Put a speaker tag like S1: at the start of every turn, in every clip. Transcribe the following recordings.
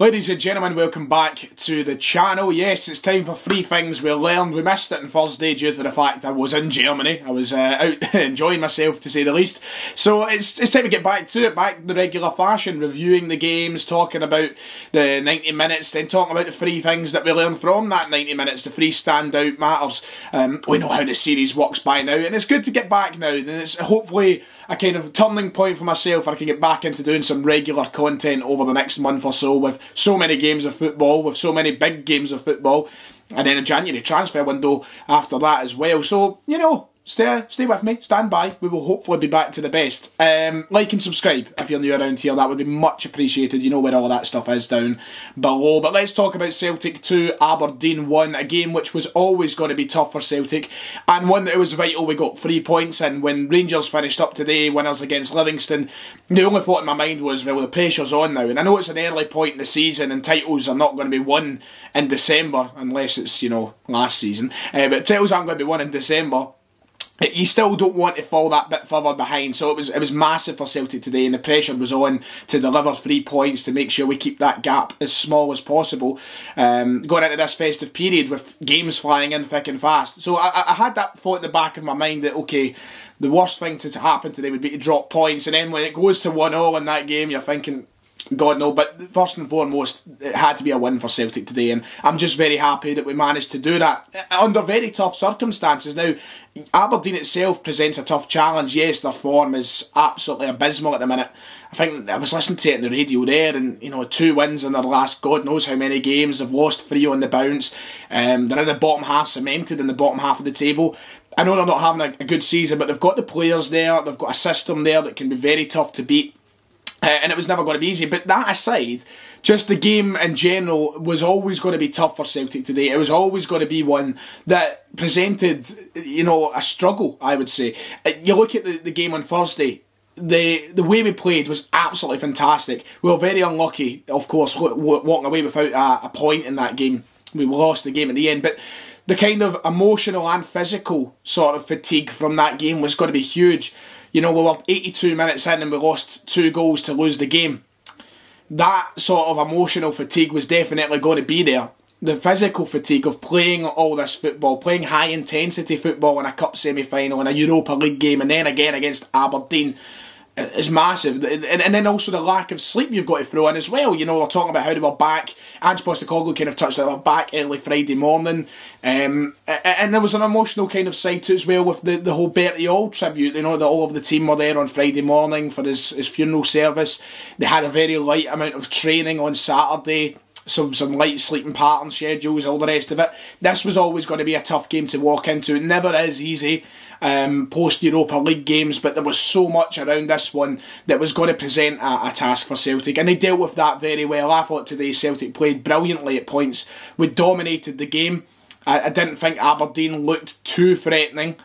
S1: Ladies and gentlemen, welcome back to the channel. Yes, it's time for 3 things we learned. We missed it on Thursday due to the fact I was in Germany. I was out enjoying myself, to say the least. So it's time to get back to it, back to the regular fashion, reviewing the games, talking about the 90 minutes, then talking about the 3 things that we learned from that 90 minutes, the 3 standout matters. We know how the series works by now, and it's good to get back now, and it's hopefully a kind of turning point for myself where I can get back into doing some regular content over the next month or so with so many games of football, with so many big games of football, and then a January transfer window after that as well. So, you know, stay with me, stand by. We will hopefully be back to the best. Like and subscribe if you're new around here. That would be much appreciated. You know where all that stuff is down below. But let's talk about Celtic 2, Aberdeen 1. A game which was always going to be tough for Celtic, and one that it was vital we got 3 points in. When Rangers finished up today, winners against Livingston, the only thought in my mind was, well, the pressure's on now. And I know it's an early point in the season and titles are not going to be won in December, unless it's, you know, last season. But titles aren't going to be won in December. You still don't want to fall that bit further behind, so it was massive for Celtic today, and the pressure was on to deliver 3 points to make sure we keep that gap as small as possible, going into this festive period with games flying in thick and fast. So I had that thought in the back of my mind that, okay, the worst thing to happen today would be to drop points, and then when it goes to 1-1 in that game, you're thinking, God no, but first and foremost, it had to be a win for Celtic today, and I'm just very happy that we managed to do that under very tough circumstances. Now, Aberdeen itself presents a tough challenge. Yes, their form is absolutely abysmal at the minute. I think I was listening to it on the radio there, and you know, 2 wins in their last God knows how many games. They've lost 3 on the bounce. They're in the bottom half, cemented in the bottom half of the table. I know they're not having a good season, but they've got the players there. They've got a system there that can be very tough to beat. And it was never going to be easy. But that aside, just the game in general was always going to be tough for Celtic today. It was always going to be one that presented, you know, a struggle, I would say. You look at the game on Thursday, the way we played was absolutely fantastic. We were very unlucky, of course, walking away without a point in that game. We lost the game at the end, but the kind of emotional and physical sort of fatigue from that game was going to be huge. You know, we were 82 minutes in and we lost 2 goals to lose the game. That sort of emotional fatigue was definitely going to be there. The physical fatigue of playing all this football, playing high intensity football in a cup semi-final, in a Europa League game, and then again against Aberdeen, is massive. And then also the lack of sleep you've got to throw in as well. You know, we're talking about how they were back. Ange Postecoglou kind of touched on it. They were back early Friday morning. And there was an emotional kind of side to it as well with the whole Bertie Auld tribute. You know, that all of the team were there on Friday morning for his funeral service. They had a very light amount of training on Saturday. Some light sleeping pattern schedules, all the rest of it. This was always going to be a tough game to walk into. It never is easy post-Europa League games, but there was so much around this one that was going to present a task for Celtic, and they dealt with that very well. I thought today Celtic played brilliantly at points. We dominated the game. I didn't think Aberdeen looked too threatening.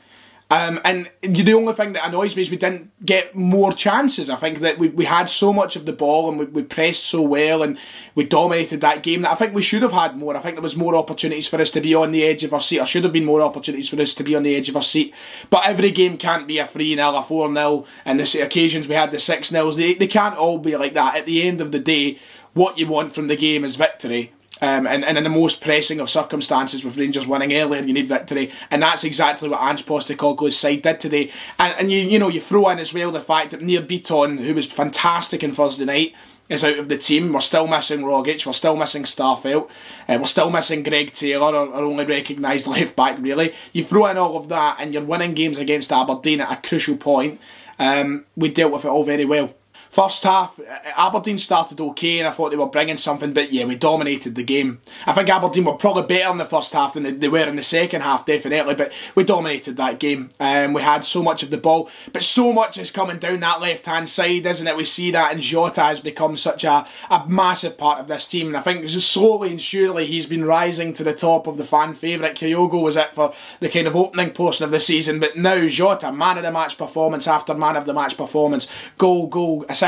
S1: And the only thing that annoys me is we didn't get more chances. I think that we had so much of the ball and we pressed so well and we dominated that game that I think we should have had more. I think there was more opportunities for us to be on the edge of our seat. There should have been more opportunities for us to be on the edge of our seat. But every game can't be a 3-0, a 4-0, and the occasions we had the 6-0s. They can't all be like that. At the end of the day, what you want from the game is victory. And in the most pressing of circumstances, with Rangers winning earlier, you need victory, and that's exactly what Ange Postecoglou's side did today. And you know, you throw in as well the fact that Nir Bitton, who was fantastic on Thursday night, is out of the team. We're still missing Rogic, we're still missing Starfelt, we're still missing Greg Taylor, our only recognised left back really. You throw in all of that and you're winning games against Aberdeen at a crucial point. We dealt with it all very well. First half, Aberdeen started okay and I thought they were bringing something, but yeah, we dominated the game. I think Aberdeen were probably better in the first half than they were in the second half, definitely, but we dominated that game. We had so much of the ball, but so much is coming down that left-hand side, isn't it? We see that, and Jota has become such a massive part of this team, and I think just slowly and surely he's been rising to the top of the fan favourite. Kyogo was it for the kind of opening portion of the season, but now Jota, man of the match performance after man of the match performance, goal, assist,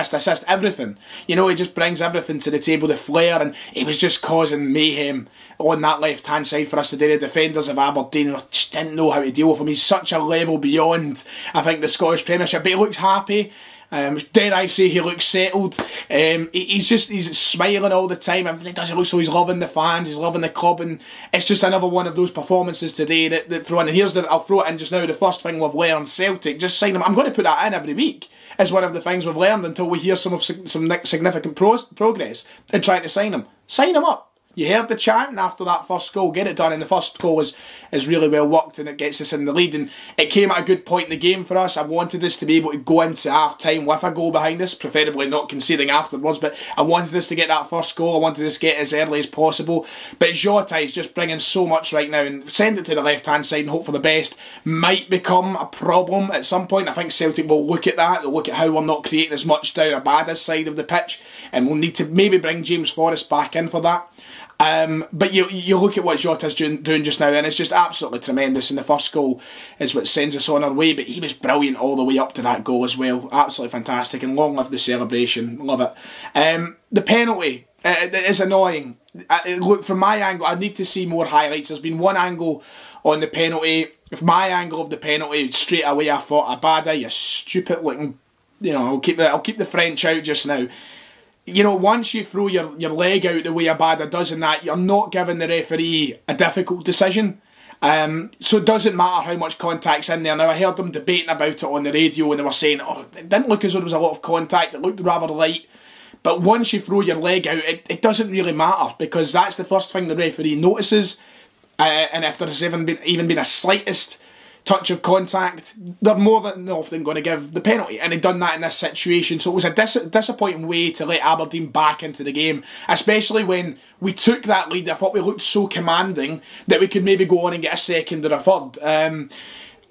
S1: everything. You know, he just brings everything to the table, the flair, and he was just causing mayhem on that left-hand side for us today. The defenders of Aberdeen just didn't know how to deal with him. He's such a level beyond, I think, the Scottish Premiership, but he looks happy. Dare I say he looks settled. He's smiling all the time. Everything he does, he looks so he's loving the fans, he's loving the club, and it's just another one of those performances today that throw in. And I'll throw it in just now. The first thing we've learned: Celtic, just sign him. I'm going to put that in every week as one of the things we've learned until we hear some significant progress in trying to sign him. Sign him up. You heard the chanting after that first goal, get it done, and the first goal is really well worked and it gets us in the lead, and it came at a good point in the game for us. I wanted us to be able to go into half time with a goal behind us, preferably not conceding afterwards, but I wanted us to get that first goal, I wanted us to get it as early as possible. But Jota is just bringing so much right now, and send it to the left hand side and hope for the best might become a problem at some point. I think Celtic will look at that, they'll look at how we're not creating as much down Abada's side of the pitch, and we'll need to maybe bring James Forrest back in for that. But you look at what Jota's doing just now, and it's just absolutely tremendous, and the first goal is what sends us on our way, but he was brilliant all the way up to that goal as well. Absolutely fantastic, and long live the celebration. Love it. The penalty, it is annoying. Look, from my angle, I need to see more highlights. There's been one angle on the penalty. If my angle of the penalty, straight away I thought, Abada, you stupid looking, I'll keep the French out just now. Once you throw your leg out the way Abada does in that, you're not giving the referee a difficult decision. So it doesn't matter how much contact's in there. Now, I heard them debating about it on the radio, and they were saying, it didn't look as though there was a lot of contact, it looked rather light. But once you throw your leg out, it doesn't really matter, because that's the first thing the referee notices. And if there's even been a slightest touch of contact, they're more than often going to give the penalty, and they've done that in this situation. So it was a disappointing way to let Aberdeen back into the game, especially when we took that lead. I thought we looked so commanding that we could maybe go on and get a second or a third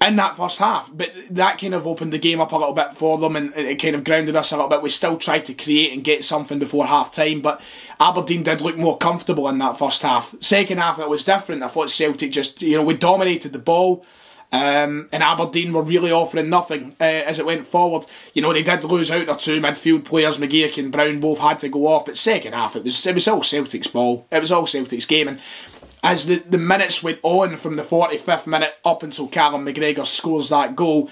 S1: in that first half, but that kind of opened the game up a little bit for them, and it kind of grounded us a little bit. We still tried to create and get something before half time, but Aberdeen did look more comfortable in that first half. Second half it was different. I thought Celtic just, we dominated the ball. And Aberdeen were really offering nothing as it went forward. They did lose out their two midfield players, McGeoch and Brown both had to go off, but second half it was all Celtic's ball. It was all Celtic's game, and as the minutes went on from the 45th minute up until Callum McGregor scores that goal,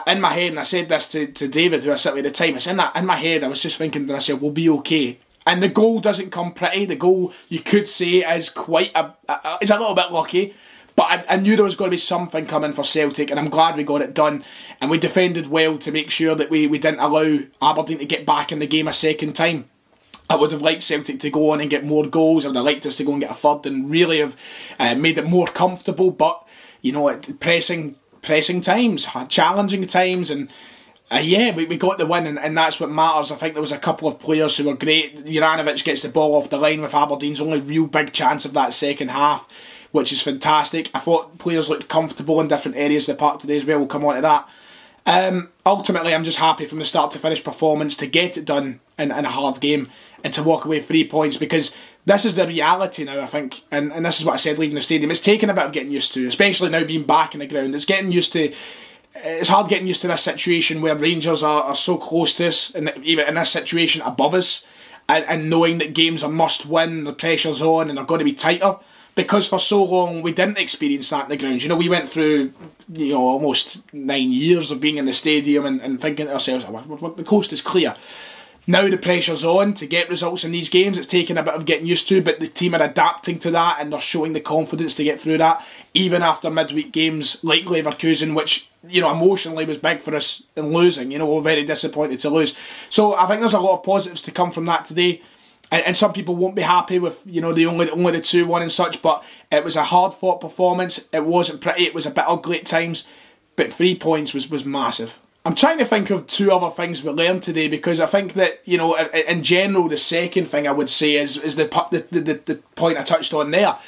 S1: in my head, and I said this to David, who I sat with at the time, it's in my head I was just thinking to myself, we'll be okay. And the goal doesn't come pretty. The goal, you could say, is quite is a little bit lucky. But I knew there was going to be something coming for Celtic, and I'm glad we got it done. And we defended well to make sure that we didn't allow Aberdeen to get back in the game a second time. I would have liked Celtic to go on and get more goals. I would have liked us to go and get a third and really have made it more comfortable. But, pressing times, challenging times, and yeah, we got the win, and that's what matters. I think there was a couple of players who were great. Juranovic gets the ball off the line with Aberdeen's only real big chance of that second half, which is fantastic. I thought players looked comfortable in different areas of the park today as well. We'll come on to that. Ultimately, I'm just happy from the start to finish performance to get it done in a hard game and to walk away 3 points, because this is the reality now, I think, and this is what I said leaving the stadium. It's taken a bit of getting used to, especially now being back in the ground. It's hard getting used to this situation where Rangers are so close to us, and even in this situation above us, and knowing that games are must win, the pressure's on, and they're going to be tighter. Because for so long we didn't experience that in the ground. We went through almost 9 years of being in the stadium and thinking to ourselves, the coast is clear. Now the pressure's on to get results in these games. It's taken a bit of getting used to, but the team are adapting to that, and they're showing the confidence to get through that, even after midweek games like Leverkusen, which emotionally was big for us in losing. We're very disappointed to lose. So I think there's a lot of positives to come from that today. And some people won't be happy with, the only the 2-1 and such, but it was a hard-fought performance. It wasn't pretty, it was a bit ugly at times, but 3 points was massive. I'm trying to think of two other things we learned today, because I think that, in general, the second thing I would say is the point I touched on there.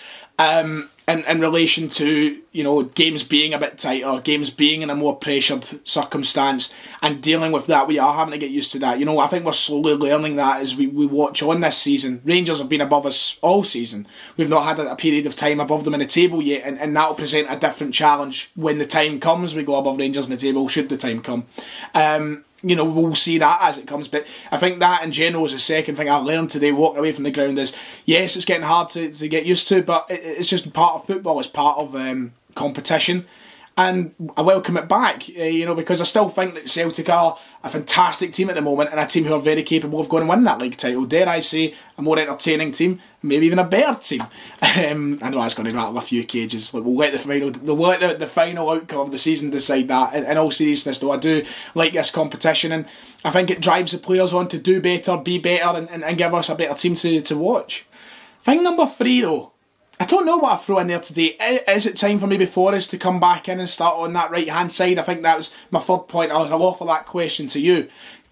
S1: In relation to, games being a bit tighter, games being in a more pressured circumstance, and dealing with that, we are having to get used to that. I think we're slowly learning that as we watch on this season. Rangers have been above us all season. We've not had a period of time above them in the table yet, and that will present a different challenge when the time comes. We go above Rangers in the table, should the time come. We'll see that as it comes, but I think that in general is the second thing I learned today walking away from the ground is, yes, it's getting hard to get used to, but it's just part of football, it's part of competition, And I welcome it back, you know, because I still think that Celtic are a fantastic team at the moment and a team who are very capable of going and win that league title. Dare I say, a more entertaining team, maybe even a better team. I know that's going to rattle a few cages. Like, we'll let the final outcome of the season decide that. In all seriousness, though, I do like this competition, and I think it drives the players on to do better, be better, and give us a better team to watch. Thing number 3, though. I don't know what I throw in there today. Is it time for maybe Forrest to come back in and start on that right-hand side? I think that was my third point. I'll offer that question to you.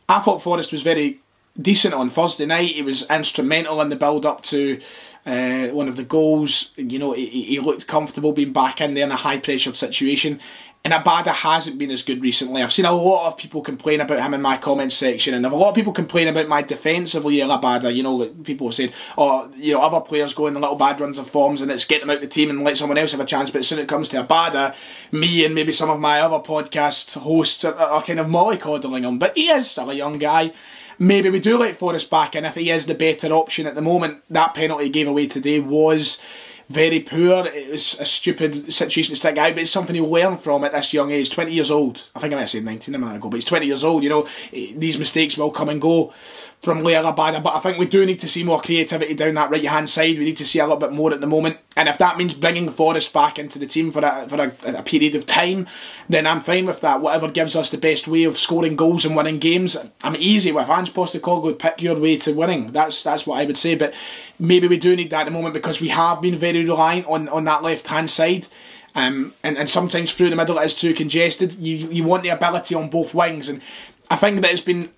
S1: I thought Forrest was very decent on Thursday night. He was instrumental in the build-up to one of the goals. You know, he looked comfortable being back in there in a high-pressured situation. And Abada hasn't been as good recently. I've seen a lot of people complain about him in my comments section, and a lot of people complain about my defensively at Abada. You know, like people have said, oh, you know, other players go in little bad runs of forms and it's get them out the team and let someone else have a chance. But as soon as it comes to Abada, me and maybe some of my other podcast hosts are kind of mollycoddling him. But he is still a young guy. Maybe we do let Forrest back in if he is the better option at the moment. That penalty he gave away today was very poor. It was a stupid situation to stick out, but it's something he'll learn from at this young age. 20 years old. I think I might have said 19 a minute ago, but he's 20 years old. You know, these mistakes will come and go from Leah Abada, but I think we do need to see more creativity down that right-hand side. We need to see a little bit more at the moment, and if that means bringing Forrest back into the team for a period of time, then I'm fine with that. Whatever gives us the best way of scoring goals and winning games. I'm easy with Ange Postecoglou, pick your way to winning. That's what I would say, but maybe we do need that at the moment because we have been very reliant on that left-hand side. And sometimes through the middle it is too congested. You want the ability on both wings, and I think that it's been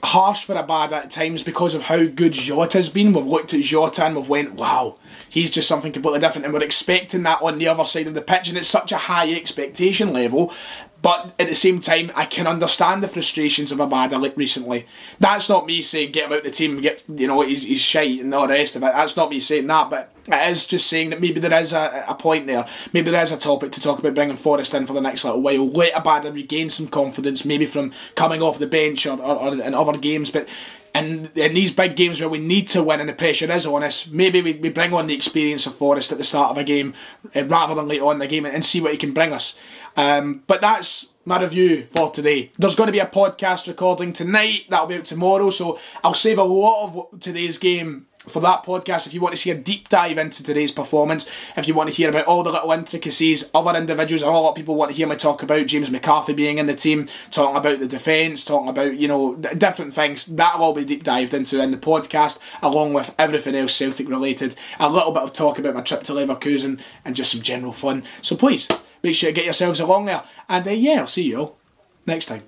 S1: harsh for Abada at times because of how good Jota's been. We've looked at Jota and we've went, wow, he's just something completely different, and we're expecting that on the other side of the pitch, and it's such a high expectation level. But at the same time, I can understand the frustrations of Abada recently. That's not me saying get him out the team, you know, he's shite and all the rest of it. That's not me saying that, but it is just saying that maybe there is a point there. Maybe there is a topic to talk about bringing Forrest in for the next little while. Let Abada regain some confidence, maybe from coming off the bench or in other games. But in these big games where we need to win and the pressure is on us, maybe we bring on the experience of Forrest at the start of a game rather than later on in the game and see what he can bring us. But that's my review for today. There's going to be a podcast recording tonight. That'll be out tomorrow, so I'll save a lot of today's game for that podcast. If you want to see a deep dive into today's performance, if you want to hear about all the little intricacies, other individuals, a lot of people want to hear me talk about James McCarthy being in the team, talking about the defence, talking about, you know, different things, that'll all be deep dived into in the podcast, along with everything else Celtic related, a little bit of talk about my trip to Leverkusen, and just some general fun. So please, make sure to get yourselves along there, and yeah, I'll see you all next time.